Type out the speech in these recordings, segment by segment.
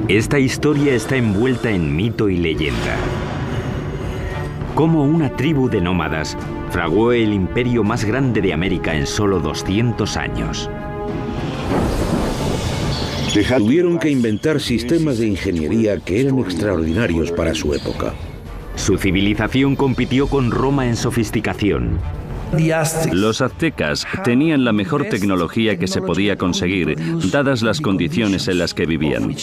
Esta historia está envuelta en mito y leyenda. Cómo una tribu de nómadas fraguó el imperio más grande de América en solo 200 años. Tuvieron que inventar sistemas de ingeniería que eran extraordinarios para su época. Su civilización compitió con Roma en sofisticación. Los aztecas tenían la mejor tecnología que se podía conseguir, dadas las condiciones en las que vivían.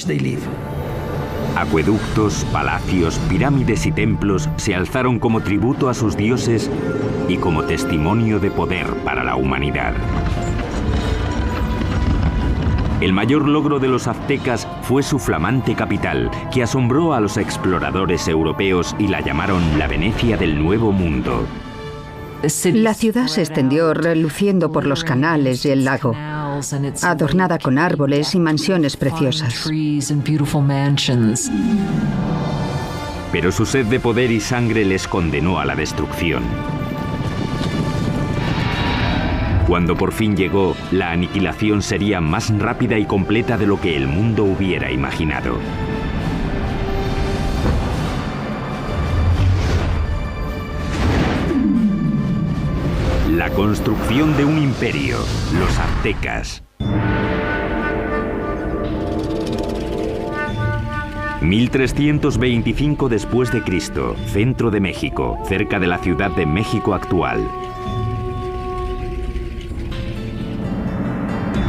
Acueductos, palacios, pirámides y templos se alzaron como tributo a sus dioses y como testimonio de poder para la humanidad. El mayor logro de los aztecas fue su flamante capital, que asombró a los exploradores europeos y la llamaron la Venecia del Nuevo Mundo. La ciudad se extendió reluciendo por los canales y el lago, adornada con árboles y mansiones preciosas. Pero su sed de poder y sangre les condenó a la destrucción. Cuando por fin llegó, la aniquilación sería más rápida y completa de lo que el mundo hubiera imaginado. La construcción de un imperio, los aztecas. 1325 después de Cristo, centro de México, cerca de la Ciudad de México actual.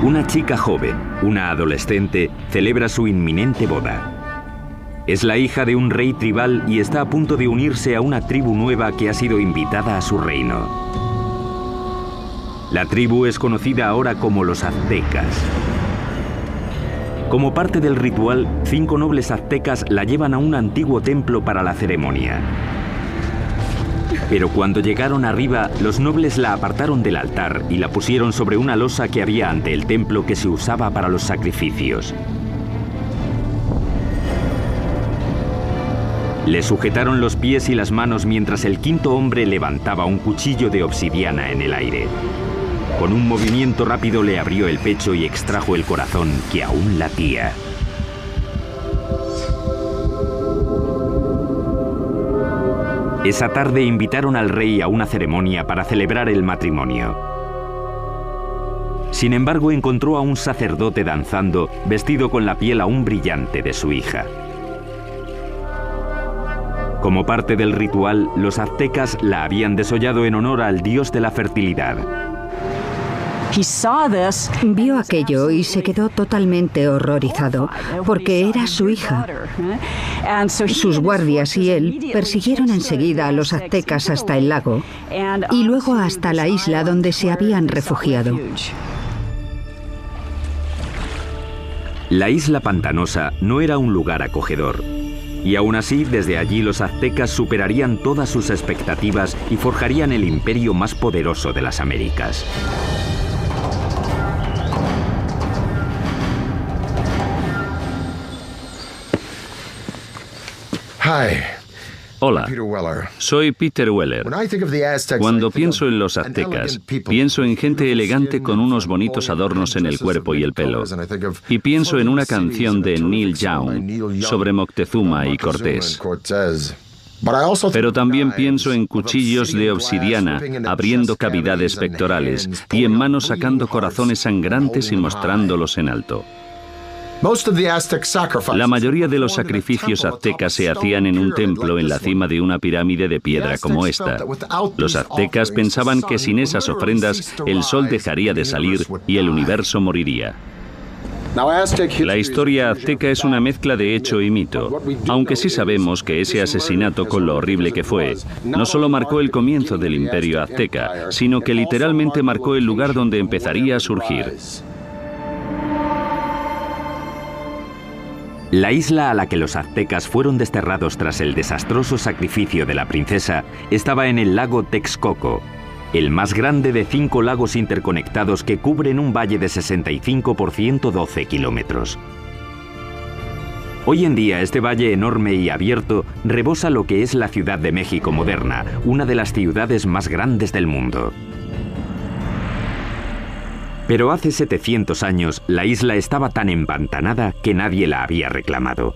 Una chica joven, una adolescente, celebra su inminente boda. Es la hija de un rey tribal y está a punto de unirse a una tribu nueva que ha sido invitada a su reino. La tribu es conocida ahora como los aztecas. Como parte del ritual, 5 nobles aztecas la llevan a un antiguo templo para la ceremonia. Pero cuando llegaron arriba, los nobles la apartaron del altar y la pusieron sobre una losa que había ante el templo que se usaba para los sacrificios. Le sujetaron los pies y las manos mientras el quinto hombre levantaba un cuchillo de obsidiana en el aire. Con un movimiento rápido le abrió el pecho y extrajo el corazón que aún latía. Esa tarde invitaron al rey a una ceremonia para celebrar el matrimonio. Sin embargo, encontró a un sacerdote danzando, vestido con la piel aún brillante de su hija. Como parte del ritual, los aztecas la habían desollado en honor al dios de la fertilidad. Vio aquello y se quedó totalmente horrorizado, porque era su hija. Sus guardias y él persiguieron enseguida a los aztecas hasta el lago y luego hasta la isla donde se habían refugiado. La isla pantanosa no era un lugar acogedor. Y aún así, desde allí los aztecas superarían todas sus expectativas y forjarían el imperio más poderoso de las Américas. Hola, soy Peter Weller. Cuando pienso en los aztecas, pienso en gente elegante con unos bonitos adornos en el cuerpo y el pelo. Y pienso en una canción de Neil Young sobre Moctezuma y Cortés. Pero también pienso en cuchillos de obsidiana abriendo cavidades pectorales y en manos sacando corazones sangrantes y mostrándolos en alto. La mayoría de los sacrificios aztecas se hacían en un templo en la cima de una pirámide de piedra como esta. Los aztecas pensaban que sin esas ofrendas el sol dejaría de salir y el universo moriría. La historia azteca es una mezcla de hecho y mito, aunque sí sabemos que ese asesinato, con lo horrible que fue, no solo marcó el comienzo del imperio azteca, sino que literalmente marcó el lugar donde empezaría a surgir. La isla a la que los aztecas fueron desterrados tras el desastroso sacrificio de la princesa estaba en el lago Texcoco, el más grande de 5 lagos interconectados que cubren un valle de 65 por 112 kilómetros. Hoy en día este valle enorme y abierto rebosa lo que es la Ciudad de México moderna, una de las ciudades más grandes del mundo. Pero hace 700 años la isla estaba tan empantanada que nadie la había reclamado.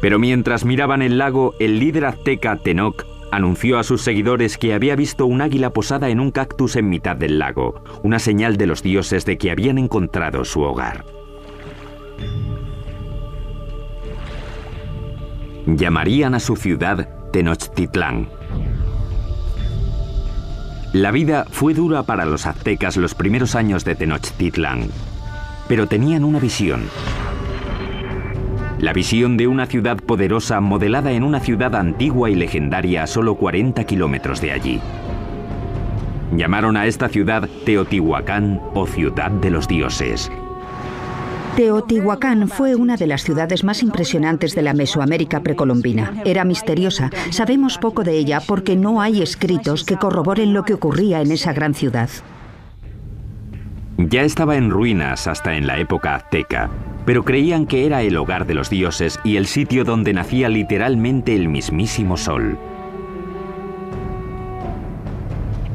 Pero mientras miraban el lago, el líder azteca Tenoch anunció a sus seguidores que había visto un águila posada en un cactus en mitad del lago, una señal de los dioses de que habían encontrado su hogar. Llamarían a su ciudad Tenochtitlán. La vida fue dura para los aztecas los primeros años de Tenochtitlán, pero tenían una visión. La visión de una ciudad poderosa modelada en una ciudad antigua y legendaria a solo 40 kilómetros de allí. Llamaron a esta ciudad Teotihuacán o Ciudad de los Dioses. Teotihuacán fue una de las ciudades más impresionantes de la Mesoamérica precolombina. Era misteriosa. Sabemos poco de ella porque no hay escritos que corroboren lo que ocurría en esa gran ciudad. Ya estaba en ruinas hasta en la época azteca, pero creían que era el hogar de los dioses y el sitio donde nacía literalmente el mismísimo sol.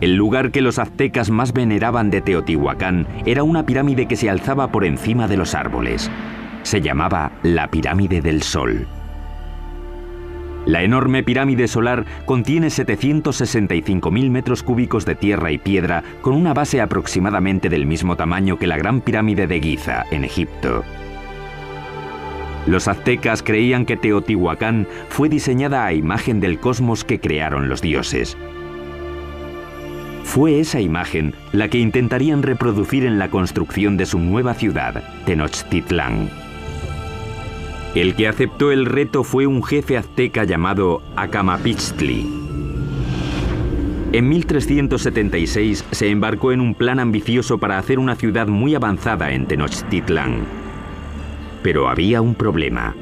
El lugar que los aztecas más veneraban de Teotihuacán era una pirámide que se alzaba por encima de los árboles. Se llamaba la Pirámide del Sol. La enorme pirámide solar contiene 765.000 metros cúbicos de tierra y piedra con una base aproximadamente del mismo tamaño que la Gran Pirámide de Giza, en Egipto. Los aztecas creían que Teotihuacán fue diseñada a imagen del cosmos que crearon los dioses. Fue esa imagen la que intentarían reproducir en la construcción de su nueva ciudad, Tenochtitlán. El que aceptó el reto fue un jefe azteca llamado Acamapixtli. En 1376 se embarcó en un plan ambicioso para hacer una ciudad muy avanzada en Tenochtitlán. Pero había un problema.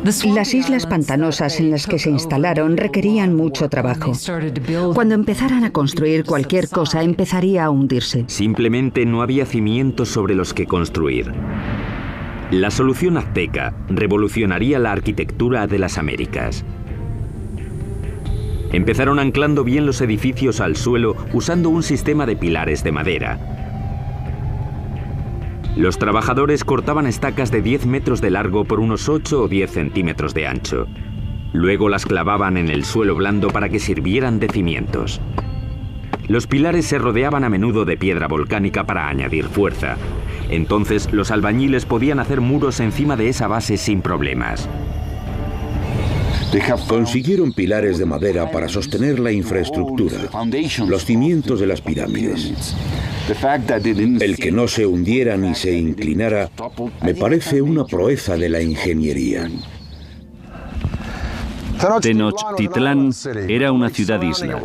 Las islas pantanosas en las que se instalaron requerían mucho trabajo. Cuando empezaran a construir cualquier cosa, empezaría a hundirse. Simplemente no había cimientos sobre los que construir. La solución azteca revolucionaría la arquitectura de las Américas. Empezaron anclando bien los edificios al suelo usando un sistema de pilares de madera. Los trabajadores cortaban estacas de 10 metros de largo por unos 8 o 10 centímetros de ancho. Luego las clavaban en el suelo blando para que sirvieran de cimientos. Los pilares se rodeaban a menudo de piedra volcánica para añadir fuerza. Entonces los albañiles podían hacer muros encima de esa base sin problemas. Consiguieron pilares de madera para sostener la infraestructura, los cimientos de las pirámides. El que no se hundiera ni se inclinara me parece una proeza de la ingeniería. Tenochtitlán era una ciudad-isla,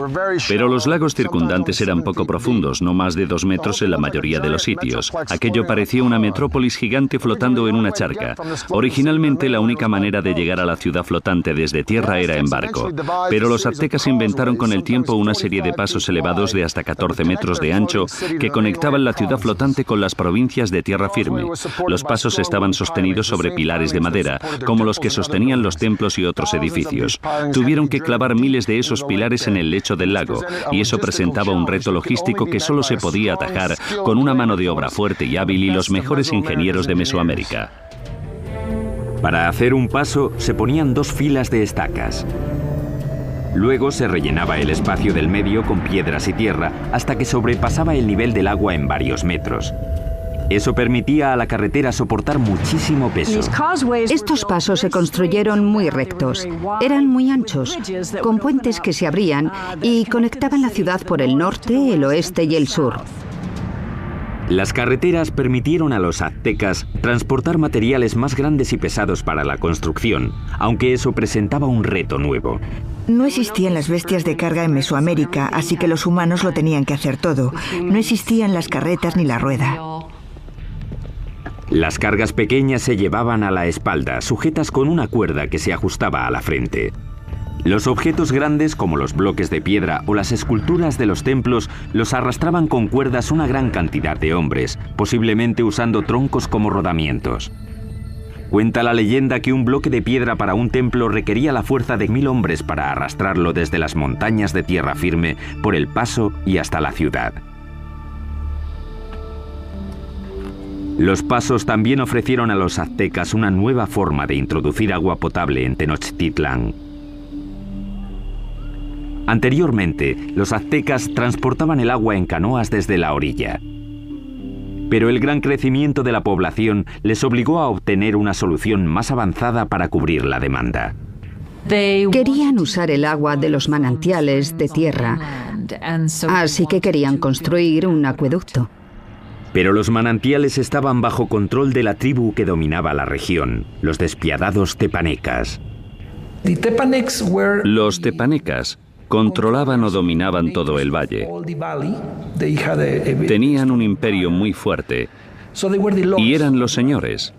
pero los lagos circundantes eran poco profundos, no más de 2 metros en la mayoría de los sitios. Aquello parecía una metrópolis gigante flotando en una charca. Originalmente la única manera de llegar a la ciudad flotante desde tierra era en barco, pero los aztecas inventaron con el tiempo una serie de pasos elevados de hasta 14 metros de ancho que conectaban la ciudad flotante con las provincias de tierra firme. Los pasos estaban sostenidos sobre pilares de madera, como los que sostenían los templos y otros edificios. Tuvieron que clavar miles de esos pilares en el lecho del lago, y eso presentaba un reto logístico que solo se podía atajar con una mano de obra fuerte y hábil y los mejores ingenieros de Mesoamérica. Para hacer un paso se ponían 2 filas de estacas. Luego se rellenaba el espacio del medio con piedras y tierra hasta que sobrepasaba el nivel del agua en varios metros. Eso permitía a la carretera soportar muchísimo peso. Estos pasos se construyeron muy rectos. Eran muy anchos, con puentes que se abrían y conectaban la ciudad por el norte, el oeste y el sur. Las carreteras permitieron a los aztecas transportar materiales más grandes y pesados para la construcción, aunque eso presentaba un reto nuevo. No existían las bestias de carga en Mesoamérica, así que los humanos lo tenían que hacer todo. No existían las carretas ni la rueda. Las cargas pequeñas se llevaban a la espalda, sujetas con una cuerda que se ajustaba a la frente. Los objetos grandes, como los bloques de piedra o las esculturas de los templos, los arrastraban con cuerdas una gran cantidad de hombres, posiblemente usando troncos como rodamientos. Cuenta la leyenda que un bloque de piedra para un templo requería la fuerza de 1000 hombres para arrastrarlo desde las montañas de tierra firme por el paso y hasta la ciudad. Los pasos también ofrecieron a los aztecas una nueva forma de introducir agua potable en Tenochtitlán. Anteriormente, los aztecas transportaban el agua en canoas desde la orilla. Pero el gran crecimiento de la población les obligó a obtener una solución más avanzada para cubrir la demanda. Querían usar el agua de los manantiales de tierra, así que querían construir un acueducto. Pero los manantiales estaban bajo control de la tribu que dominaba la región, los despiadados tepanecas. Los tepanecas controlaban o dominaban todo el valle. Tenían un imperio muy fuerte y eran los señores.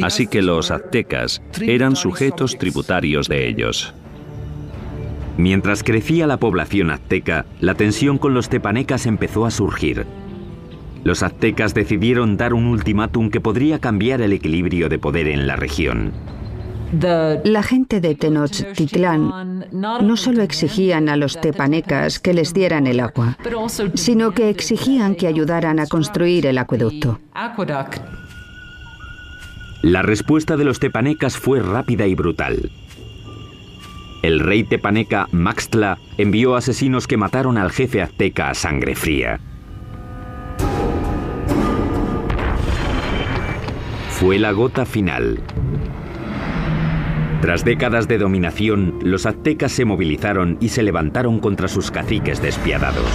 Así que los aztecas eran sujetos tributarios de ellos. Mientras crecía la población azteca, la tensión con los tepanecas empezó a surgir. Los aztecas decidieron dar un ultimátum que podría cambiar el equilibrio de poder en la región. La gente de Tenochtitlán no solo exigían a los tepanecas que les dieran el agua, sino que exigían que ayudaran a construir el acueducto. La respuesta de los tepanecas fue rápida y brutal. El rey tepaneca Maxtla envió asesinos que mataron al jefe azteca a sangre fría. Fue la gota final. Tras décadas de dominación, los aztecas se movilizaron y se levantaron contra sus caciques despiadados.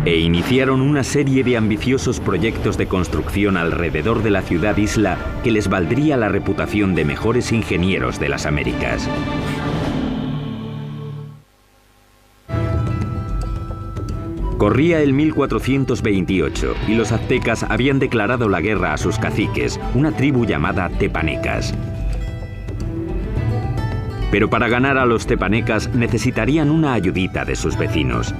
E iniciaron una serie de ambiciosos proyectos de construcción alrededor de la ciudad-isla que les valdría la reputación de mejores ingenieros de las Américas. Corría el 1428 y los aztecas habían declarado la guerra a sus caciques, una tribu llamada tepanecas. Pero para ganar a los tepanecas necesitarían una ayudita de sus vecinos.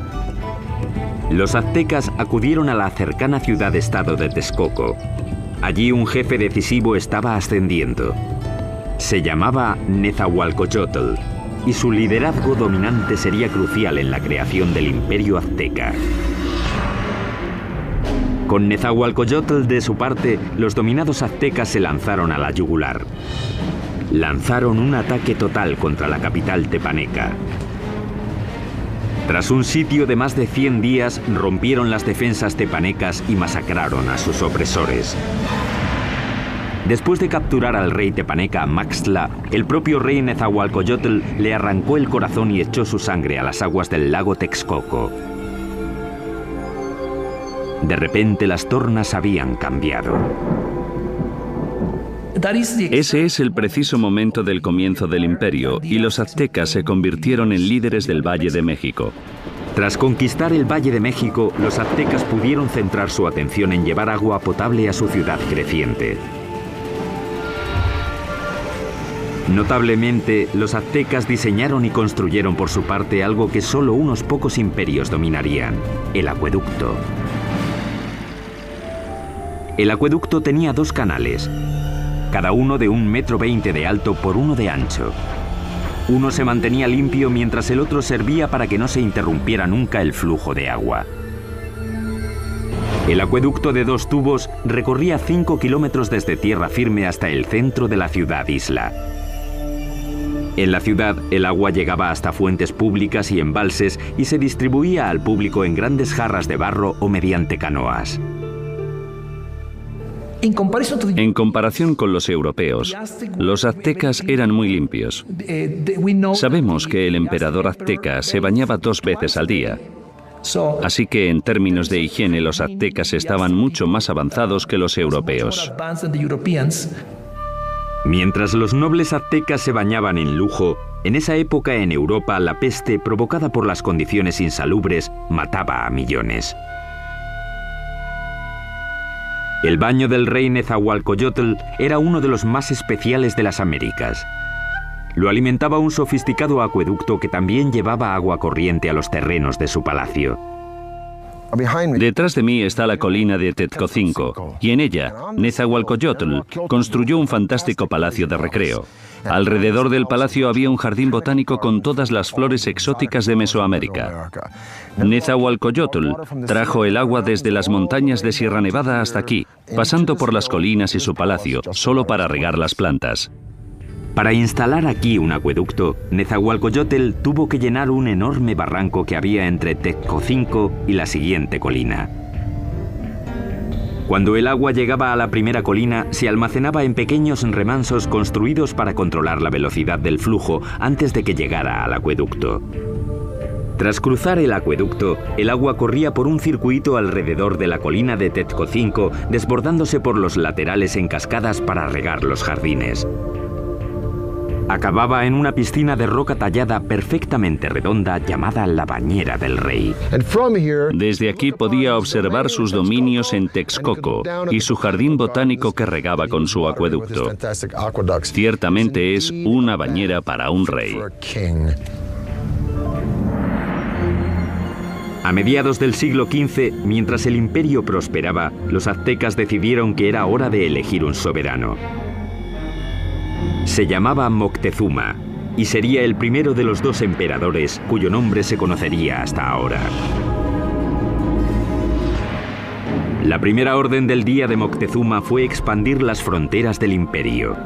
Los aztecas acudieron a la cercana ciudad-estado de Texcoco. Allí un jefe decisivo estaba ascendiendo. Se llamaba Nezahualcóyotl, y su liderazgo dominante sería crucial en la creación del imperio azteca. Con Nezahualcóyotl de su parte, los dominados aztecas se lanzaron a la yugular. Lanzaron un ataque total contra la capital tepaneca. Tras un sitio de más de 100 días, rompieron las defensas tepanecas y masacraron a sus opresores. Después de capturar al rey tepaneca Maxtla, el propio rey Nezahualcóyotl le arrancó el corazón y echó su sangre a las aguas del lago Texcoco. De repente las tornas habían cambiado. Ese es el preciso momento del comienzo del imperio y los aztecas se convirtieron en líderes del Valle de México. Tras conquistar el Valle de México, los aztecas pudieron centrar su atención en llevar agua potable a su ciudad creciente. Notablemente, los aztecas diseñaron y construyeron por su parte algo que solo unos pocos imperios dominarían: el acueducto. El acueducto tenía 2 canales, cada uno de 1,20 m de alto por 1 de ancho. Uno se mantenía limpio mientras el otro servía para que no se interrumpiera nunca el flujo de agua. El acueducto de 2 tubos recorría 5 kilómetros desde tierra firme hasta el centro de la ciudad-isla. En la ciudad, el agua llegaba hasta fuentes públicas y embalses y se distribuía al público en grandes jarras de barro o mediante canoas. En comparación con los europeos, los aztecas eran muy limpios. Sabemos que el emperador azteca se bañaba 2 veces al día. Así que en términos de higiene los aztecas estaban mucho más avanzados que los europeos. Mientras los nobles aztecas se bañaban en lujo, en esa época en Europa la peste provocada por las condiciones insalubres mataba a millones. El baño del rey Nezahualcóyotl era uno de los más especiales de las Américas. Lo alimentaba un sofisticado acueducto que también llevaba agua corriente a los terrenos de su palacio. Detrás de mí está la colina de Tezcocinco, y en ella, Nezahualcóyotl construyó un fantástico palacio de recreo. Alrededor del palacio había un jardín botánico con todas las flores exóticas de Mesoamérica. Nezahualcóyotl trajo el agua desde las montañas de Sierra Nevada hasta aquí, pasando por las colinas y su palacio, solo para regar las plantas. Para instalar aquí un acueducto, Nezahualcóyotl tuvo que llenar un enorme barranco que había entre Tezcocinco y la siguiente colina. Cuando el agua llegaba a la primera colina, se almacenaba en pequeños remansos construidos para controlar la velocidad del flujo antes de que llegara al acueducto. Tras cruzar el acueducto, el agua corría por un circuito alrededor de la colina de Tezcocinco, desbordándose por los laterales en cascadas para regar los jardines. Acababa en una piscina de roca tallada perfectamente redonda llamada la Bañera del Rey. Desde aquí podía observar sus dominios en Texcoco y su jardín botánico que regaba con su acueducto. Ciertamente es una bañera para un rey. A mediados del siglo XV, mientras el imperio prosperaba, los aztecas decidieron que era hora de elegir un soberano. Se llamaba Moctezuma y sería el primero de los dos emperadores cuyo nombre se conocería hasta ahora. La primera orden del día de Moctezuma fue expandir las fronteras del imperio.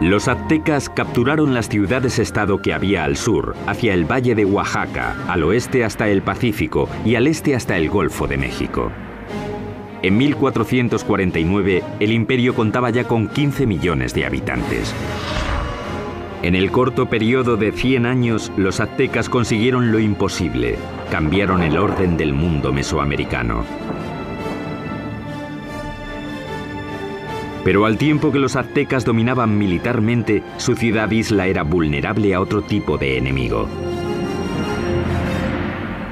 Los aztecas capturaron las ciudades-estado que había al sur, hacia el valle de Oaxaca, al oeste hasta el Pacífico y al este hasta el Golfo de México. En 1449, el imperio contaba ya con 15 millones de habitantes. En el corto periodo de 100 años, los aztecas consiguieron lo imposible. Cambiaron el orden del mundo mesoamericano. Pero al tiempo que los aztecas dominaban militarmente, su ciudad-isla era vulnerable a otro tipo de enemigo.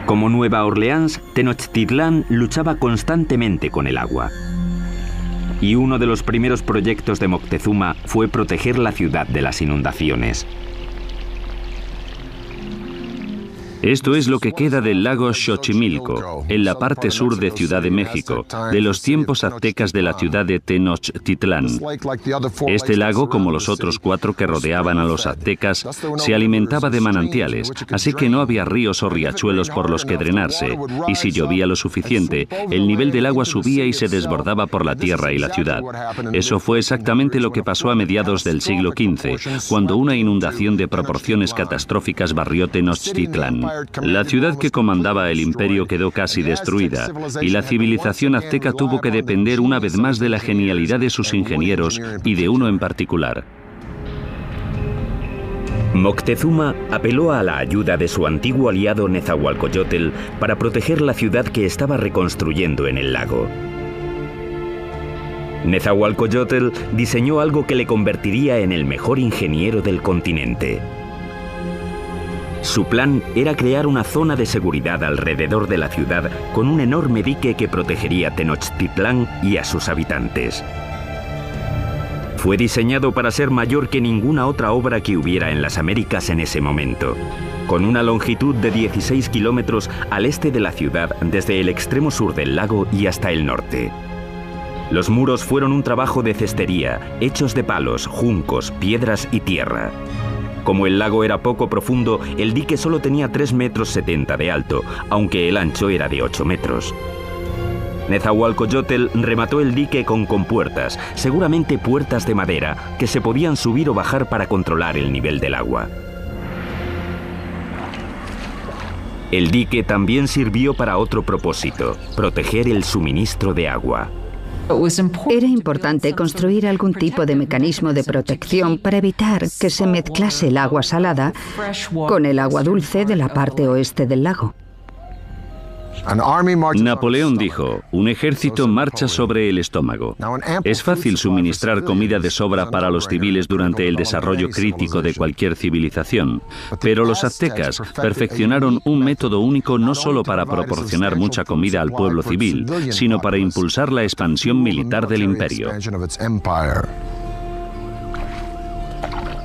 Como Nueva Orleans, Tenochtitlán luchaba constantemente con el agua. Y uno de los primeros proyectos de Moctezuma fue proteger la ciudad de las inundaciones. Esto es lo que queda del lago Xochimilco, en la parte sur de Ciudad de México, de los tiempos aztecas de la ciudad de Tenochtitlán. Este lago, como los otros 4 que rodeaban a los aztecas, se alimentaba de manantiales, así que no había ríos o riachuelos por los que drenarse, y si llovía lo suficiente, el nivel del agua subía y se desbordaba por la tierra y la ciudad. Eso fue exactamente lo que pasó a mediados del siglo XV, cuando una inundación de proporciones catastróficas barrió Tenochtitlán. La ciudad que comandaba el imperio quedó casi destruida y la civilización azteca tuvo que depender una vez más de la genialidad de sus ingenieros y de uno en particular. Moctezuma apeló a la ayuda de su antiguo aliado Nezahualcóyotl para proteger la ciudad que estaba reconstruyendo en el lago. Nezahualcóyotl diseñó algo que le convertiría en el mejor ingeniero del continente. Su plan era crear una zona de seguridad alrededor de la ciudad con un enorme dique que protegería Tenochtitlán y a sus habitantes. Fue diseñado para ser mayor que ninguna otra obra que hubiera en las Américas en ese momento, con una longitud de 16 kilómetros al este de la ciudad desde el extremo sur del lago y hasta el norte. Los muros fueron un trabajo de cestería, hechos de palos, juncos, piedras y tierra. Como el lago era poco profundo, el dique solo tenía 3,70 metros de alto, aunque el ancho era de 8 metros. Nezahualcóyotl remató el dique con compuertas, seguramente puertas de madera, que se podían subir o bajar para controlar el nivel del agua. El dique también sirvió para otro propósito, proteger el suministro de agua. Era importante construir algún tipo de mecanismo de protección para evitar que se mezclase el agua salada con el agua dulce de la parte oeste del lago. Napoleón dijo, un ejército marcha sobre el estómago. Es fácil suministrar comida de sobra para los civiles durante el desarrollo crítico de cualquier civilización, pero los aztecas perfeccionaron un método único no solo para proporcionar mucha comida al pueblo civil, sino para impulsar la expansión militar del imperio.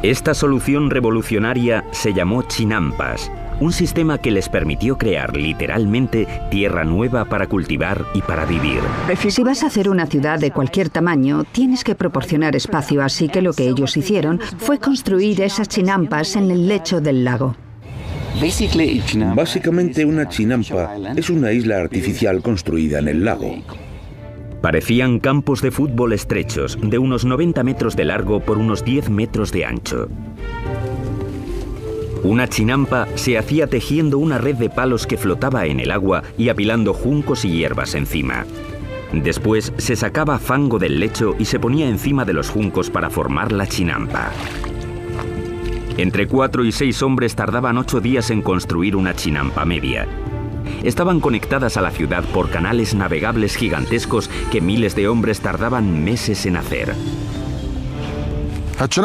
Esta solución revolucionaria se llamó chinampas, un sistema que les permitió crear literalmente tierra nueva para cultivar y para vivir. Si vas a hacer una ciudad de cualquier tamaño, tienes que proporcionar espacio, así que lo que ellos hicieron fue construir esas chinampas en el lecho del lago. Básicamente, una chinampa es una isla artificial construida en el lago. Parecían campos de fútbol estrechos, de unos 90 metros de largo por unos 10 metros de ancho. Una chinampa se hacía tejiendo una red de palos que flotaba en el agua y apilando juncos y hierbas encima. Después se sacaba fango del lecho y se ponía encima de los juncos para formar la chinampa. Entre 4 y 6 hombres tardaban 8 días en construir una chinampa media. Estaban conectadas a la ciudad por canales navegables gigantescos que miles de hombres tardaban meses en hacer.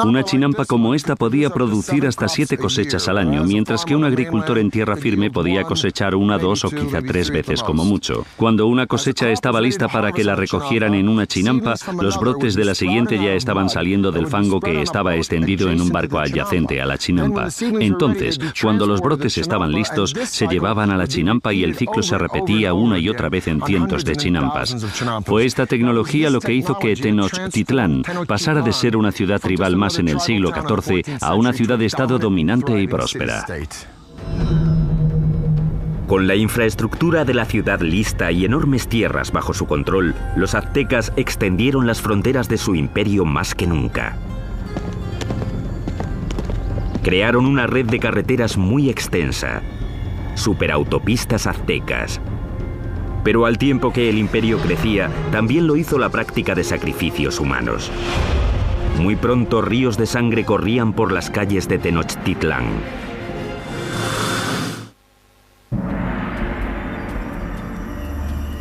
Una chinampa como esta podía producir hasta 7 cosechas al año, mientras que un agricultor en tierra firme podía cosechar 1, 2 o quizá 3 veces como mucho. Cuando una cosecha estaba lista para que la recogieran en una chinampa, los brotes de la siguiente ya estaban saliendo del fango que estaba extendido en un barco adyacente a la chinampa. Entonces, cuando los brotes estaban listos, se llevaban a la chinampa y el ciclo se repetía una y otra vez en cientos de chinampas. Fue esta tecnología lo que hizo que Tenochtitlán pasara de ser una ciudad tribal más en el siglo XIV a una ciudad-estado dominante y próspera. Con la infraestructura de la ciudad lista y enormes tierras bajo su control, los aztecas extendieron las fronteras de su imperio más que nunca. Crearon una red de carreteras muy extensa, superautopistas aztecas. Pero al tiempo que el imperio crecía, también lo hizo la práctica de sacrificios humanos. Muy pronto ríos de sangre corrían por las calles de Tenochtitlán.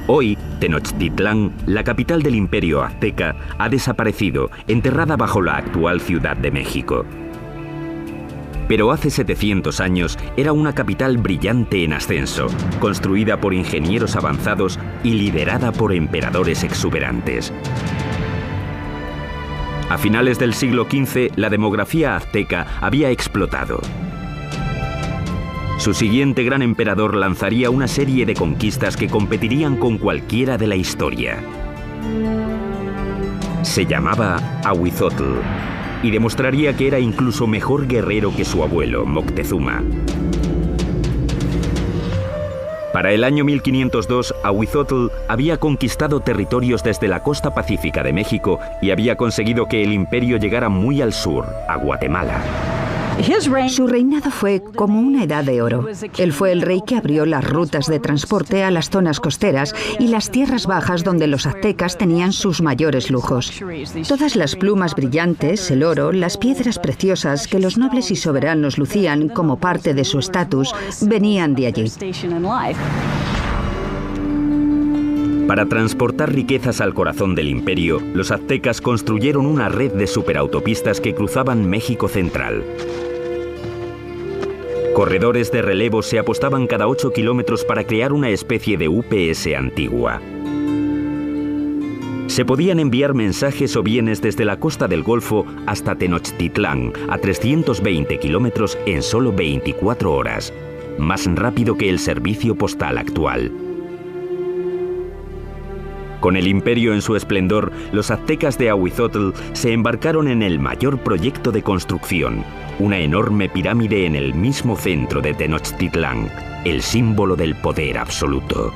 Hoy, Tenochtitlán, la capital del imperio azteca, ha desaparecido, enterrada bajo la actual Ciudad de México. Pero hace 700 años era una capital brillante en ascenso, construida por ingenieros avanzados y liderada por emperadores exuberantes. A finales del siglo XV, la demografía azteca había explotado. Su siguiente gran emperador lanzaría una serie de conquistas que competirían con cualquiera de la historia. Se llamaba Ahuizotl y demostraría que era incluso mejor guerrero que su abuelo, Moctezuma. Para el año 1502, Ahuizotl había conquistado territorios desde la costa pacífica de México y había conseguido que el imperio llegara muy al sur, a Guatemala. Su reinado fue como una edad de oro. Él fue el rey que abrió las rutas de transporte a las zonas costeras y las tierras bajas donde los aztecas tenían sus mayores lujos. Todas las plumas brillantes, el oro, las piedras preciosas que los nobles y soberanos lucían como parte de su estatus, venían de allí. Para transportar riquezas al corazón del imperio, los aztecas construyeron una red de superautopistas que cruzaban México central. Corredores de relevo se apostaban cada 8 kilómetros para crear una especie de UPS antigua. Se podían enviar mensajes o bienes desde la costa del Golfo hasta Tenochtitlán, a 320 kilómetros en solo 24 horas, más rápido que el servicio postal actual. Con el imperio en su esplendor, los aztecas de Ahuizotl se embarcaron en el mayor proyecto de construcción, una enorme pirámide en el mismo centro de Tenochtitlán, el símbolo del poder absoluto.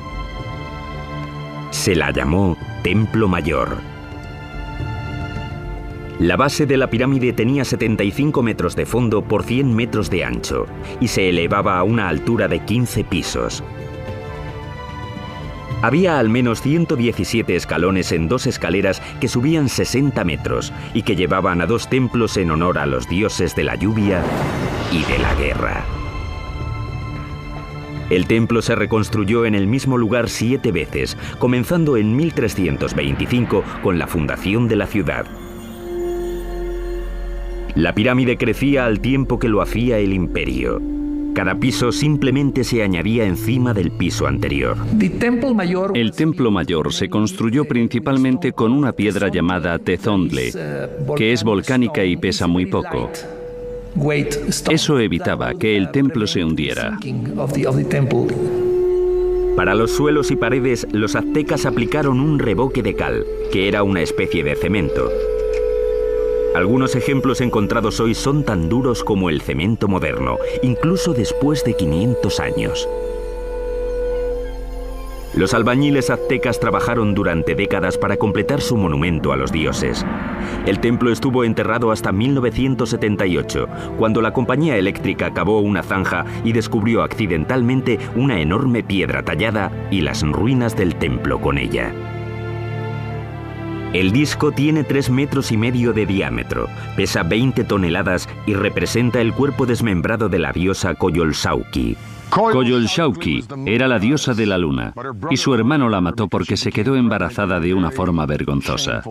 Se la llamó Templo Mayor. La base de la pirámide tenía 75 metros de fondo por 100 metros de ancho y se elevaba a una altura de 15 pisos. Había al menos 117 escalones en 2 escaleras que subían 60 metros y que llevaban a 2 templos en honor a los dioses de la lluvia y de la guerra. El templo se reconstruyó en el mismo lugar 7 veces, comenzando en 1325 con la fundación de la ciudad. La pirámide crecía al tiempo que lo hacía el imperio. Cada piso simplemente se añadía encima del piso anterior. El templo mayor se construyó principalmente con una piedra llamada tezontle, que es volcánica y pesa muy poco. Eso evitaba que el templo se hundiera. Para los suelos y paredes, los aztecas aplicaron un revoque de cal, que era una especie de cemento. Algunos ejemplos encontrados hoy son tan duros como el cemento moderno, incluso después de 500 años. Los albañiles aztecas trabajaron durante décadas para completar su monumento a los dioses. El templo estuvo enterrado hasta 1978, cuando la compañía eléctrica cavó una zanja y descubrió accidentalmente una enorme piedra tallada y las ruinas del templo con ella. El disco tiene 3,5 metros de diámetro, pesa 20 toneladas y representa el cuerpo desmembrado de la diosa Coyolxauhqui. Coyolxauhqui era la diosa de la luna, y su hermano la mató porque se quedó embarazada de una forma vergonzosa.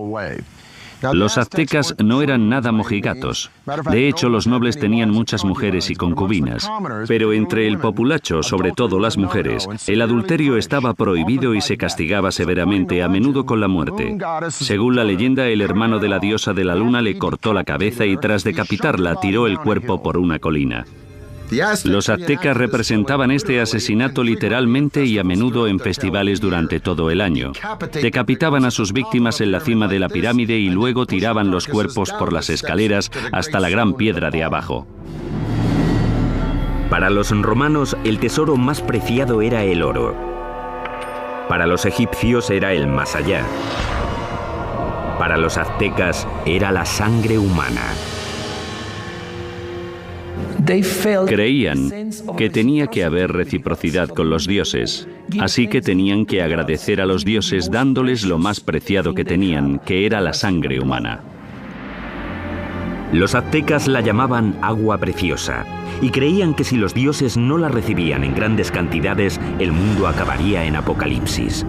Los aztecas no eran nada mojigatos. De hecho, los nobles tenían muchas mujeres y concubinas. Pero entre el populacho, sobre todo las mujeres, el adulterio estaba prohibido y se castigaba severamente, a menudo con la muerte. Según la leyenda, el hermano de la diosa de la luna le cortó la cabeza y tras decapitarla tiró el cuerpo por una colina. Los aztecas representaban este asesinato literalmente y a menudo en festivales durante todo el año. Decapitaban a sus víctimas en la cima de la pirámide y luego tiraban los cuerpos por las escaleras hasta la gran piedra de abajo. Para los romanos, el tesoro más preciado era el oro. Para los egipcios era el más allá. Para los aztecas era la sangre humana. Creían que tenía que haber reciprocidad con los dioses, así que tenían que agradecer a los dioses dándoles lo más preciado que tenían, que era la sangre humana. Los aztecas la llamaban agua preciosa y creían que si los dioses no la recibían en grandes cantidades, el mundo acabaría en apocalipsis.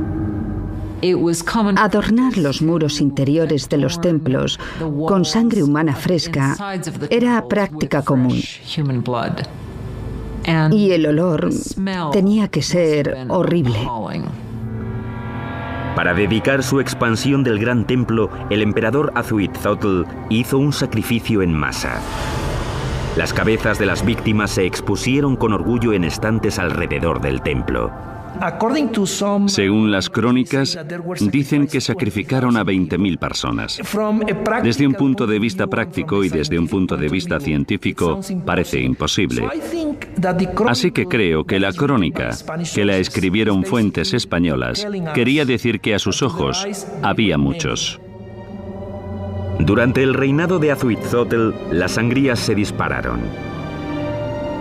Adornar los muros interiores de los templos con sangre humana fresca era práctica común. Y el olor tenía que ser horrible. Para dedicar su expansión del gran templo, el emperador Azhuitzotl hizo un sacrificio en masa. Las cabezas de las víctimas se expusieron con orgullo en estantes alrededor del templo. Según las crónicas, dicen que sacrificaron a 20.000 personas. Desde un punto de vista práctico y desde un punto de vista científico, parece imposible. Así que creo que la crónica, que la escribieron fuentes españolas, quería decir que a sus ojos había muchos. Durante el reinado de Azhuitzotl, las sangrías se dispararon.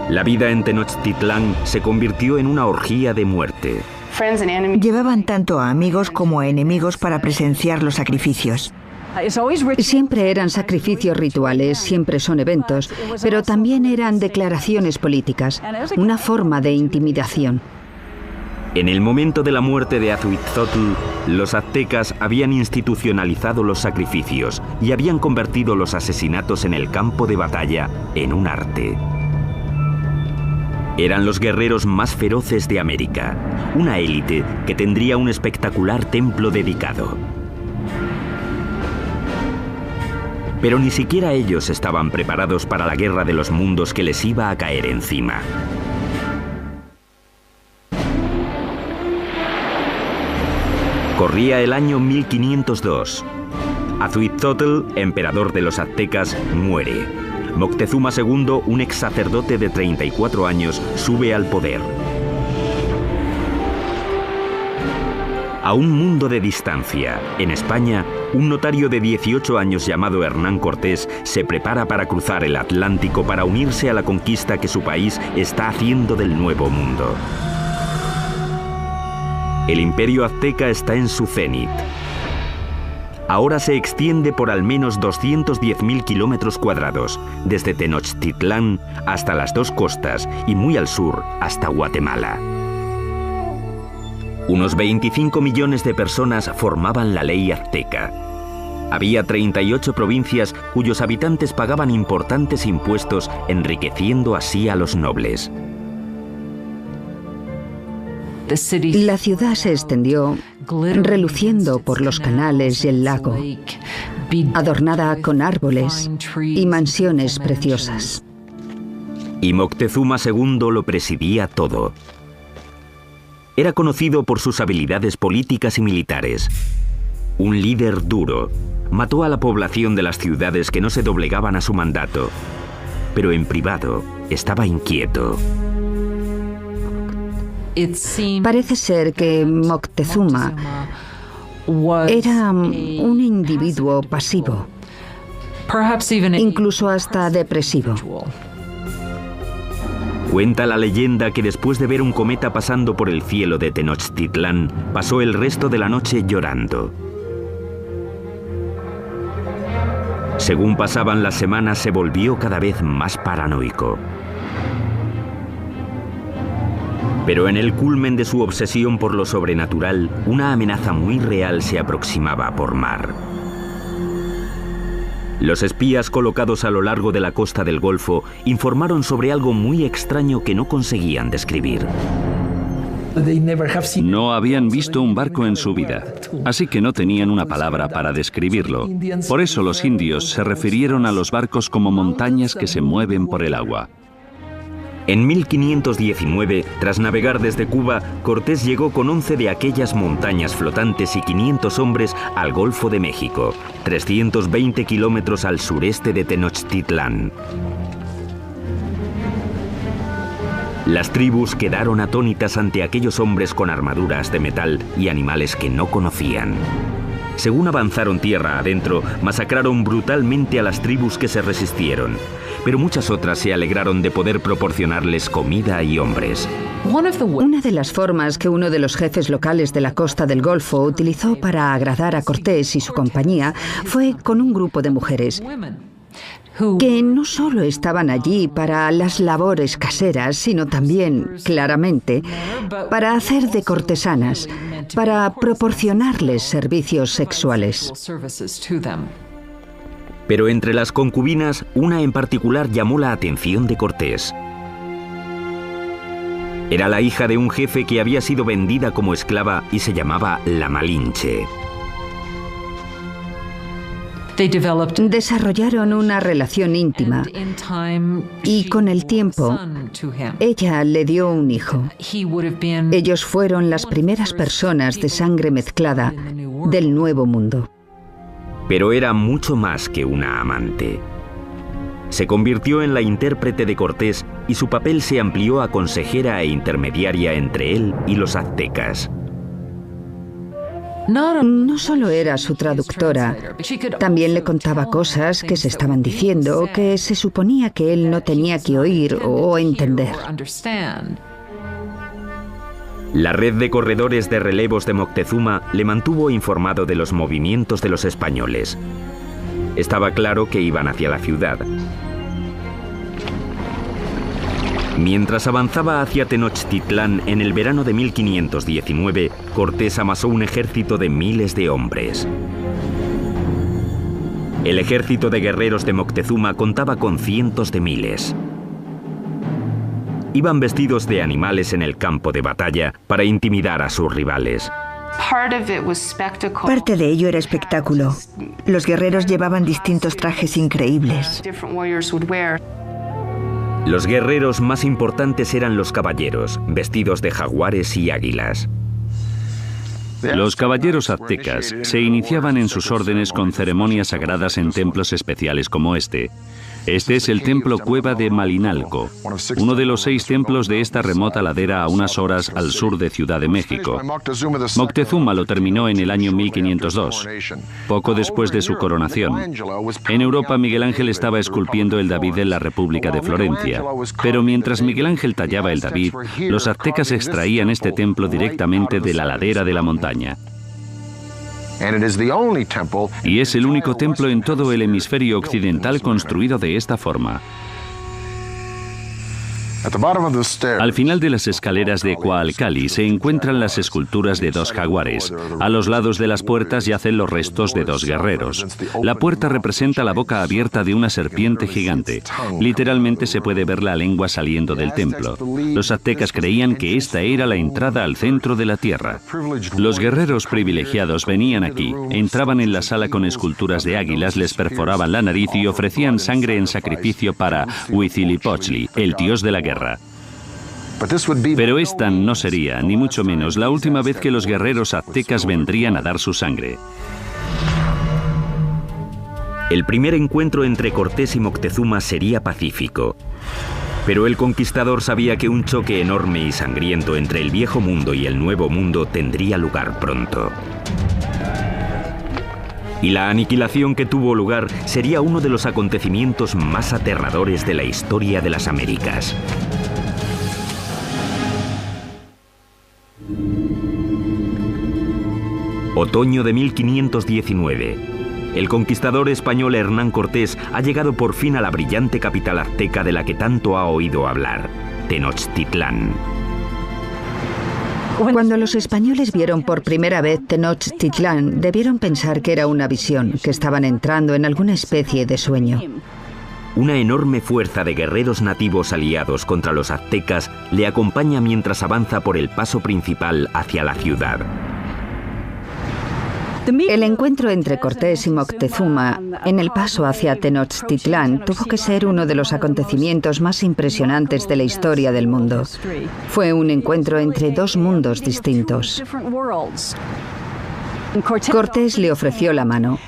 La vida en Tenochtitlán se convirtió en una orgía de muerte. Llevaban tanto a amigos como a enemigos para presenciar los sacrificios. Siempre eran sacrificios rituales, siempre son eventos, pero también eran declaraciones políticas, una forma de intimidación. En el momento de la muerte de Azhuitzotl, los aztecas habían institucionalizado los sacrificios y habían convertido los asesinatos en el campo de batalla en un arte. Eran los guerreros más feroces de América, una élite que tendría un espectacular templo dedicado. Pero ni siquiera ellos estaban preparados para la guerra de los mundos que les iba a caer encima. Corría el año 1502. Azhuitzotl, emperador de los aztecas, muere. Moctezuma II, un ex sacerdote de 34 años, sube al poder. A un mundo de distancia, en España, un notario de 18 años llamado Hernán Cortés se prepara para cruzar el Atlántico para unirse a la conquista que su país está haciendo del Nuevo Mundo. El imperio azteca está en su cenit. Ahora se extiende por al menos 210.000 kilómetros cuadrados, desde Tenochtitlán hasta las dos costas y muy al sur hasta Guatemala. Unos 25 millones de personas formaban la ley azteca. Había 38 provincias cuyos habitantes pagaban importantes impuestos, enriqueciendo así a los nobles. La ciudad se extendió, reluciendo por los canales y el lago, adornada con árboles y mansiones preciosas. Y Moctezuma II lo presidía todo. Era conocido por sus habilidades políticas y militares. Un líder duro. Mató a la población de las ciudades que no se doblegaban a su mandato. Pero en privado estaba inquieto. Parece ser que Moctezuma era un individuo pasivo, incluso hasta depresivo. Cuenta la leyenda que después de ver un cometa pasando por el cielo de Tenochtitlán, pasó el resto de la noche llorando. Según pasaban las semanas, se volvió cada vez más paranoico. Pero en el culmen de su obsesión por lo sobrenatural, una amenaza muy real se aproximaba por mar. Los espías colocados a lo largo de la costa del Golfo informaron sobre algo muy extraño que no conseguían describir. No habían visto un barco en su vida, así que no tenían una palabra para describirlo. Por eso los indios se refirieron a los barcos como montañas que se mueven por el agua. En 1519, tras navegar desde Cuba, Cortés llegó con 11 de aquellas montañas flotantes y 500 hombres al Golfo de México, 320 kilómetros al sureste de Tenochtitlán. Las tribus quedaron atónitas ante aquellos hombres con armaduras de metal y animales que no conocían. Según avanzaron tierra adentro, masacraron brutalmente a las tribus que se resistieron, pero muchas otras se alegraron de poder proporcionarles comida y hombres. Una de las formas que uno de los jefes locales de la costa del Golfo utilizó para agradar a Cortés y su compañía fue con un grupo de mujeres que no solo estaban allí para las labores caseras, sino también, claramente, para hacer de cortesanas, para proporcionarles servicios sexuales. Pero entre las concubinas, una en particular llamó la atención de Cortés. Era la hija de un jefe que había sido vendida como esclava y se llamaba la Malinche. Desarrollaron una relación íntima y con el tiempo ella le dio un hijo. Ellos fueron las primeras personas de sangre mezclada del Nuevo Mundo. Pero era mucho más que una amante. Se convirtió en la intérprete de Cortés y su papel se amplió a consejera e intermediaria entre él y los aztecas. No solo era su traductora, también le contaba cosas que se estaban diciendo que se suponía que él no tenía que oír o entender. La red de corredores de relevos de Moctezuma le mantuvo informado de los movimientos de los españoles. Estaba claro que iban hacia la ciudad. Mientras avanzaba hacia Tenochtitlán en el verano de 1519, Cortés amasó un ejército de miles de hombres. El ejército de guerreros de Moctezuma contaba con cientos de miles. Iban vestidos de animales en el campo de batalla para intimidar a sus rivales. Parte de ello era espectáculo. Los guerreros llevaban distintos trajes increíbles. Los guerreros más importantes eran los caballeros, vestidos de jaguares y águilas. Los caballeros aztecas se iniciaban en sus órdenes con ceremonias sagradas en templos especiales como este. Este es el templo Cueva de Malinalco, uno de los 6 templos de esta remota ladera a unas horas al sur de Ciudad de México. Moctezuma lo terminó en el año 1502, poco después de su coronación. En Europa, Miguel Ángel estaba esculpiendo el David en la República de Florencia. Pero mientras Miguel Ángel tallaba el David, los aztecas extraían este templo directamente de la ladera de la montaña. Y es el único templo en todo el hemisferio occidental construido de esta forma. Al final de las escaleras de Coalcali se encuentran las esculturas de dos jaguares. A los lados de las puertas yacen los restos de dos guerreros. La puerta representa la boca abierta de una serpiente gigante. Literalmente se puede ver la lengua saliendo del templo. Los aztecas creían que esta era la entrada al centro de la tierra. Los guerreros privilegiados venían aquí, entraban en la sala con esculturas de águilas, les perforaban la nariz y ofrecían sangre en sacrificio para Huitzilopochtli, el dios de la guerra. Pero esta no sería, ni mucho menos, la última vez que los guerreros aztecas vendrían a dar su sangre. El primer encuentro entre Cortés y Moctezuma sería pacífico. Pero el conquistador sabía que un choque enorme y sangriento entre el viejo mundo y el nuevo mundo tendría lugar pronto. Y la aniquilación que tuvo lugar sería uno de los acontecimientos más aterradores de la historia de las Américas. Otoño de 1519. El conquistador español Hernán Cortés ha llegado por fin a la brillante capital azteca de la que tanto ha oído hablar, Tenochtitlán. Cuando los españoles vieron por primera vez Tenochtitlán, debieron pensar que era una visión, que estaban entrando en alguna especie de sueño. Una enorme fuerza de guerreros nativos aliados contra los aztecas le acompaña mientras avanza por el paso principal hacia la ciudad. El encuentro entre Cortés y Moctezuma en el paso hacia Tenochtitlán tuvo que ser uno de los acontecimientos más impresionantes de la historia del mundo. Fue un encuentro entre dos mundos distintos. Cortés le ofreció la mano,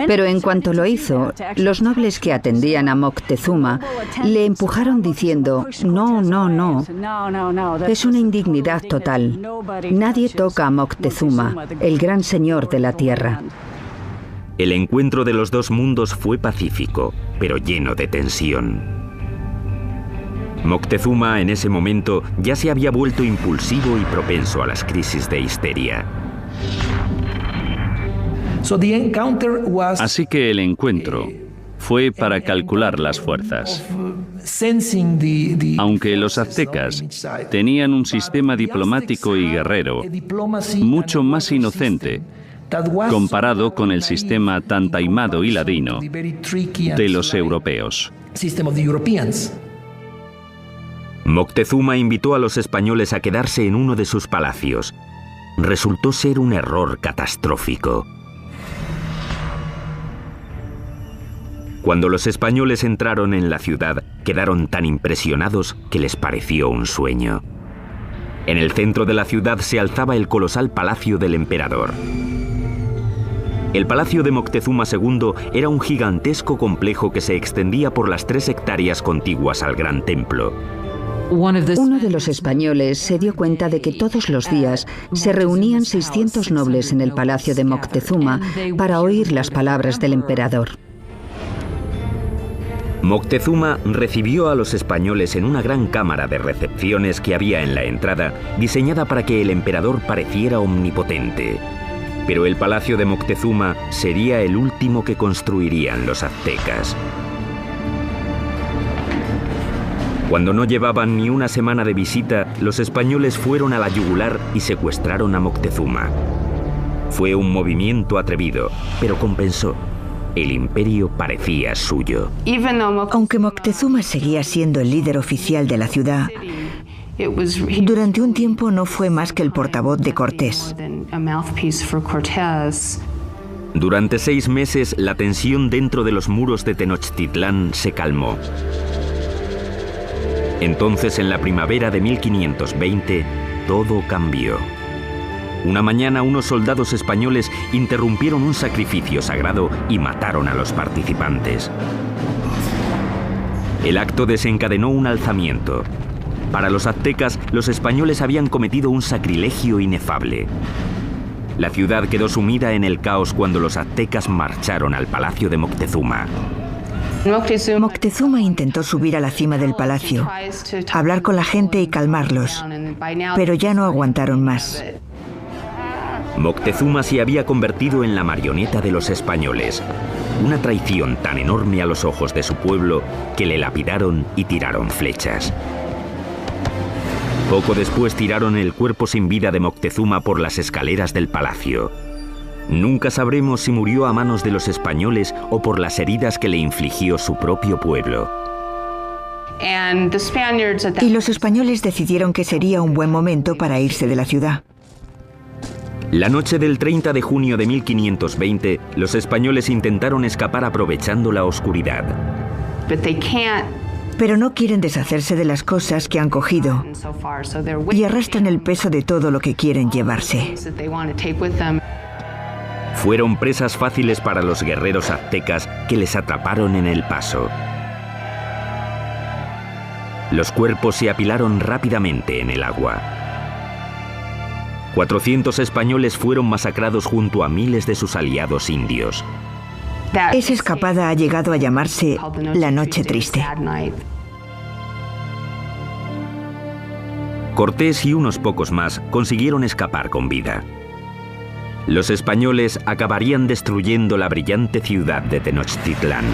pero en cuanto lo hizo, los nobles que atendían a Moctezuma le empujaron diciendo: no, no, no, es una indignidad total. Nadie toca a Moctezuma, el gran señor de la tierra. El encuentro de los dos mundos fue pacífico, pero lleno de tensión. Moctezuma en ese momento ya se había vuelto impulsivo y propenso a las crisis de histeria. Así que el encuentro fue para calcular las fuerzas. Aunque los aztecas tenían un sistema diplomático y guerrero mucho más inocente comparado con el sistema tan taimado y ladino de los europeos. Moctezuma invitó a los españoles a quedarse en uno de sus palacios. Resultó ser un error catastrófico. Cuando los españoles entraron en la ciudad, quedaron tan impresionados que les pareció un sueño. En el centro de la ciudad se alzaba el colosal palacio del emperador. El palacio de Moctezuma II era un gigantesco complejo que se extendía por las 3 hectáreas contiguas al gran templo. Uno de los españoles se dio cuenta de que todos los días se reunían 600 nobles en el palacio de Moctezuma para oír las palabras del emperador. Moctezuma recibió a los españoles en una gran cámara de recepciones que había en la entrada, diseñada para que el emperador pareciera omnipotente. Pero el palacio de Moctezuma sería el último que construirían los aztecas. Cuando no llevaban ni una semana de visita, los españoles fueron a la yugular y secuestraron a Moctezuma. Fue un movimiento atrevido, pero compensó. El imperio parecía suyo. Aunque Moctezuma seguía siendo el líder oficial de la ciudad, durante un tiempo no fue más que el portavoz de Cortés. Durante 6 meses, la tensión dentro de los muros de Tenochtitlán se calmó. Entonces, en la primavera de 1520, todo cambió. Una mañana, unos soldados españoles interrumpieron un sacrificio sagrado y mataron a los participantes. El acto desencadenó un alzamiento. Para los aztecas, los españoles habían cometido un sacrilegio inefable. La ciudad quedó sumida en el caos cuando los aztecas marcharon al palacio de Moctezuma. Moctezuma intentó subir a la cima del palacio, hablar con la gente y calmarlos, pero ya no aguantaron más. Moctezuma se había convertido en la marioneta de los españoles. Una traición tan enorme a los ojos de su pueblo que le lapidaron y tiraron flechas. Poco después tiraron el cuerpo sin vida de Moctezuma por las escaleras del palacio. Nunca sabremos si murió a manos de los españoles o por las heridas que le infligió su propio pueblo. Y los españoles decidieron que sería un buen momento para irse de la ciudad. La noche del 30 de junio de 1520, los españoles intentaron escapar aprovechando la oscuridad. Pero no quieren deshacerse de las cosas que han cogido y arrastran el peso de todo lo que quieren llevarse. Fueron presas fáciles para los guerreros aztecas que les atraparon en el paso. Los cuerpos se apilaron rápidamente en el agua. 400 españoles fueron masacrados junto a miles de sus aliados indios. Esa escapada ha llegado a llamarse la Noche Triste. Cortés y unos pocos más consiguieron escapar con vida. Los españoles acabarían destruyendo la brillante ciudad de Tenochtitlán.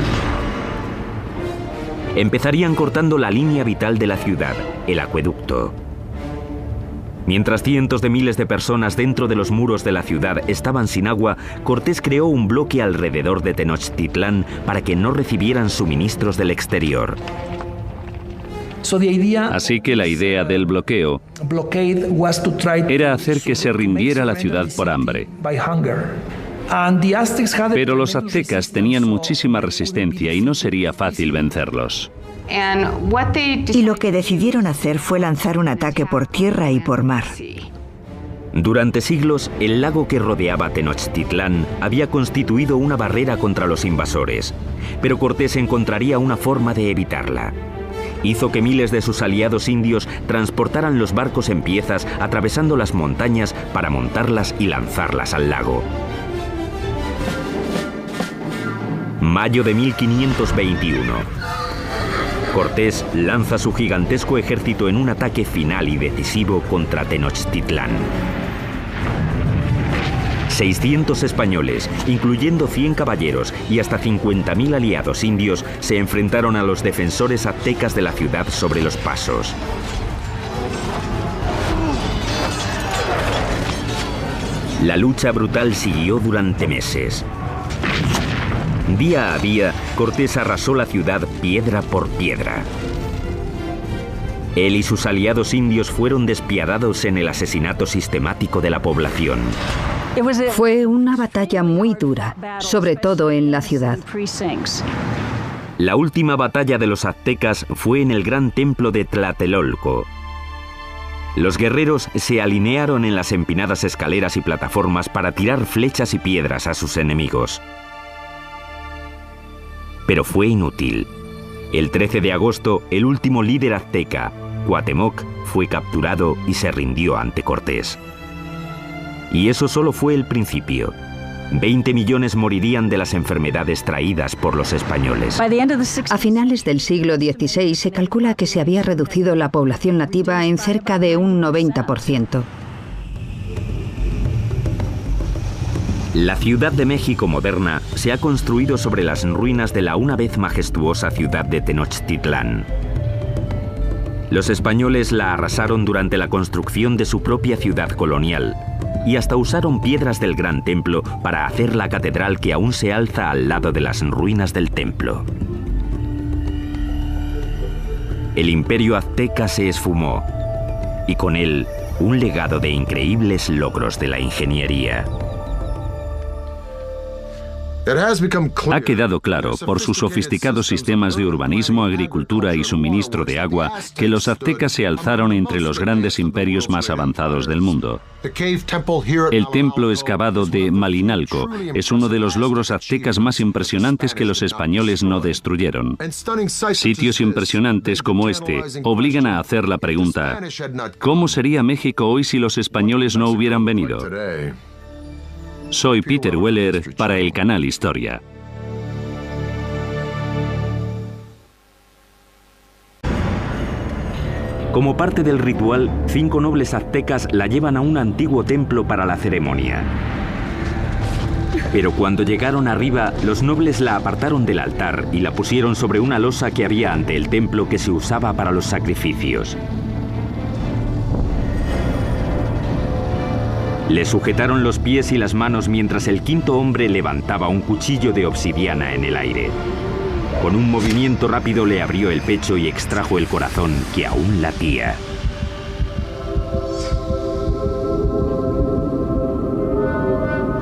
Empezarían cortando la línea vital de la ciudad, el acueducto. Mientras cientos de miles de personas dentro de los muros de la ciudad estaban sin agua, Cortés creó un bloque alrededor de Tenochtitlán para que no recibieran suministros del exterior. Así que la idea del bloqueo era hacer que se rindiera la ciudad por hambre. Pero los aztecas tenían muchísima resistencia y no sería fácil vencerlos. Y lo que decidieron hacer fue lanzar un ataque por tierra y por mar. Durante siglos, el lago que rodeaba Tenochtitlán había constituido una barrera contra los invasores, pero Cortés encontraría una forma de evitarla. Hizo que miles de sus aliados indios transportaran los barcos en piezas atravesando las montañas para montarlas y lanzarlas al lago. Mayo de 1521. Cortés lanza su gigantesco ejército en un ataque final y decisivo contra Tenochtitlán. 600 españoles, incluyendo 100 caballeros y hasta 50.000 aliados indios, se enfrentaron a los defensores aztecas de la ciudad sobre los pasos. La lucha brutal siguió durante meses. Día a día, Cortés arrasó la ciudad piedra por piedra. Él y sus aliados indios fueron despiadados en el asesinato sistemático de la población. Fue una batalla muy dura, sobre todo en la ciudad. La última batalla de los aztecas fue en el gran templo de Tlatelolco. Los guerreros se alinearon en las empinadas escaleras y plataformas para tirar flechas y piedras a sus enemigos. Pero fue inútil. El 13 de agosto, el último líder azteca, Cuauhtémoc, fue capturado y se rindió ante Cortés. Y eso solo fue el principio. 20 millones morirían de las enfermedades traídas por los españoles. A finales del siglo XVI se calcula que se había reducido la población nativa en cerca de un 90%. La Ciudad de México moderna se ha construido sobre las ruinas de la una vez majestuosa ciudad de Tenochtitlán. Los españoles la arrasaron durante la construcción de su propia ciudad colonial y hasta usaron piedras del Gran Templo para hacer la catedral que aún se alza al lado de las ruinas del templo. El imperio azteca se esfumó y con él un legado de increíbles logros de la ingeniería. Ha quedado claro, por sus sofisticados sistemas de urbanismo, agricultura y suministro de agua, que los aztecas se alzaron entre los grandes imperios más avanzados del mundo. El templo excavado de Malinalco es uno de los logros aztecas más impresionantes que los españoles no destruyeron. Sitios impresionantes como este obligan a hacer la pregunta: ¿cómo sería México hoy si los españoles no hubieran venido? Soy Peter Weller para el canal Historia. Como parte del ritual, 5 nobles aztecas la llevan a un antiguo templo para la ceremonia. Pero cuando llegaron arriba, los nobles la apartaron del altar y la pusieron sobre una losa que había ante el templo que se usaba para los sacrificios. Le sujetaron los pies y las manos mientras el quinto hombre levantaba un cuchillo de obsidiana en el aire. Con un movimiento rápido le abrió el pecho y extrajo el corazón que aún latía.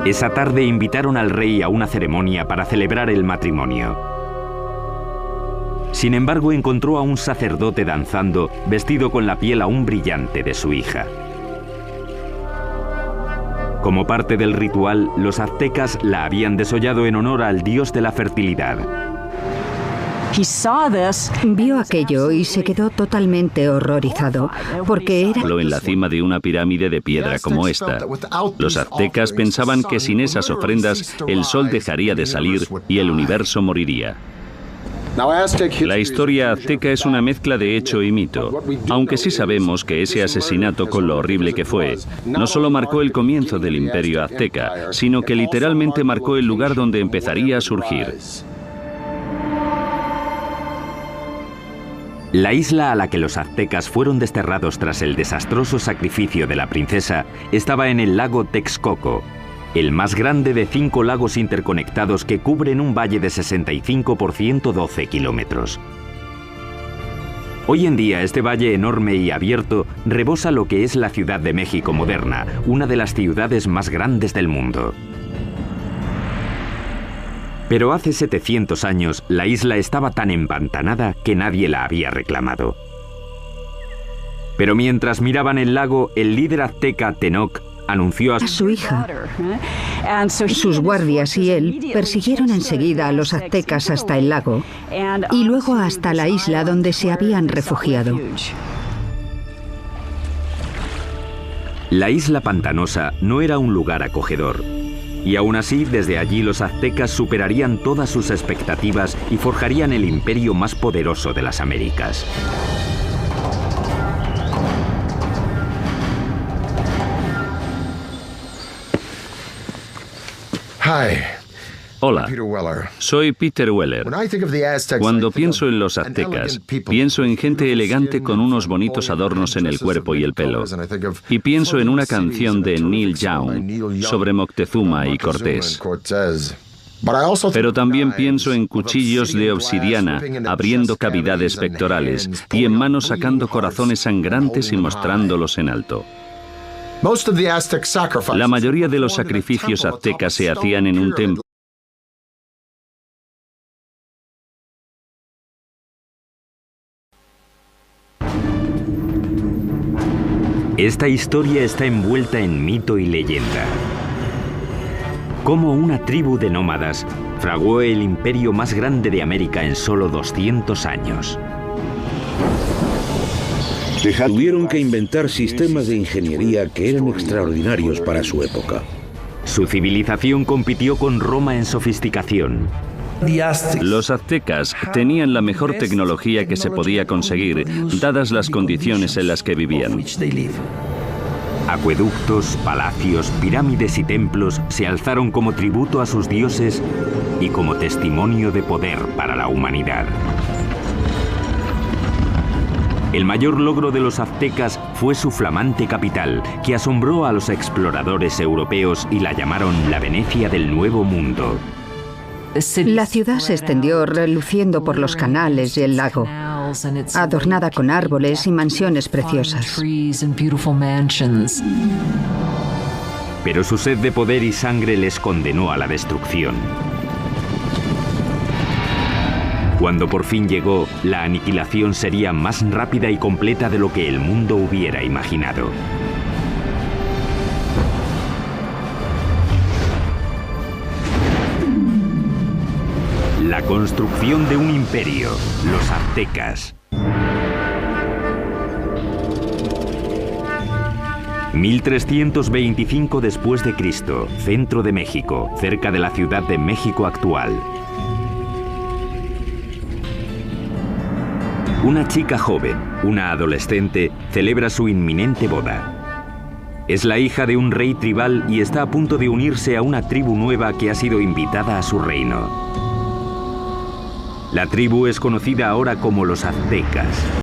Esa tarde invitaron al rey a una ceremonia para celebrar el matrimonio. Sin embargo, encontró a un sacerdote danzando, vestido con la piel aún brillante de su hija. Como parte del ritual, los aztecas la habían desollado en honor al dios de la fertilidad. Vio aquello y se quedó totalmente horrorizado, porque era en la cima de una pirámide de piedra como esta. Los aztecas pensaban que sin esas ofrendas el sol dejaría de salir y el universo moriría. La historia azteca es una mezcla de hecho y mito, aunque sí sabemos que ese asesinato, con lo horrible que fue, no solo marcó el comienzo del imperio azteca, sino que literalmente marcó el lugar donde empezaría a surgir. La isla a la que los aztecas fueron desterrados tras el desastroso sacrificio de la princesa estaba en el lago Texcoco, el más grande de 5 lagos interconectados que cubren un valle de 65 por 112 kilómetros. Hoy en día este valle enorme y abierto rebosa lo que es la Ciudad de México moderna, una de las ciudades más grandes del mundo. Pero hace 700 años la isla estaba tan empantanada que nadie la había reclamado. Pero mientras miraban el lago, el líder azteca Tenoch anunció a su hija. Sus guardias y él persiguieron enseguida a los aztecas hasta el lago y luego hasta la isla donde se habían refugiado. La isla pantanosa no era un lugar acogedor. Y aún así, desde allí los aztecas superarían todas sus expectativas y forjarían el imperio más poderoso de las Américas. Hola, soy Peter Weller. Cuando pienso en los aztecas, pienso en gente elegante con unos bonitos adornos en el cuerpo y el pelo. Y pienso en una canción de Neil Young sobre Moctezuma y Cortés. Pero también pienso en cuchillos de obsidiana abriendo cavidades pectorales y en manos sacando corazones sangrantes y mostrándolos en alto. La mayoría de los sacrificios aztecas se hacían en un templo. Esta historia está envuelta en mito y leyenda. Cómo una tribu de nómadas fraguó el imperio más grande de América en solo 200 años. Tuvieron que inventar sistemas de ingeniería que eran extraordinarios para su época. Su civilización compitió con Roma en sofisticación. Los aztecas tenían la mejor tecnología que se podía conseguir, dadas las condiciones en las que vivían. Acueductos, palacios, pirámides y templos se alzaron como tributo a sus dioses y como testimonio de poder para la humanidad. El mayor logro de los aztecas fue su flamante capital, que asombró a los exploradores europeos y la llamaron la Venecia del Nuevo Mundo. La ciudad se extendió reluciendo por los canales y el lago, adornada con árboles y mansiones preciosas. Pero su sed de poder y sangre les condenó a la destrucción. Cuando por fin llegó, la aniquilación sería más rápida y completa de lo que el mundo hubiera imaginado. La construcción de un imperio, los aztecas. 1325 después de Cristo, centro de México, cerca de la Ciudad de México actual. Una chica joven, una adolescente, celebra su inminente boda. Es la hija de un rey tribal y está a punto de unirse a una tribu nueva que ha sido invitada a su reino. La tribu es conocida ahora como los aztecas.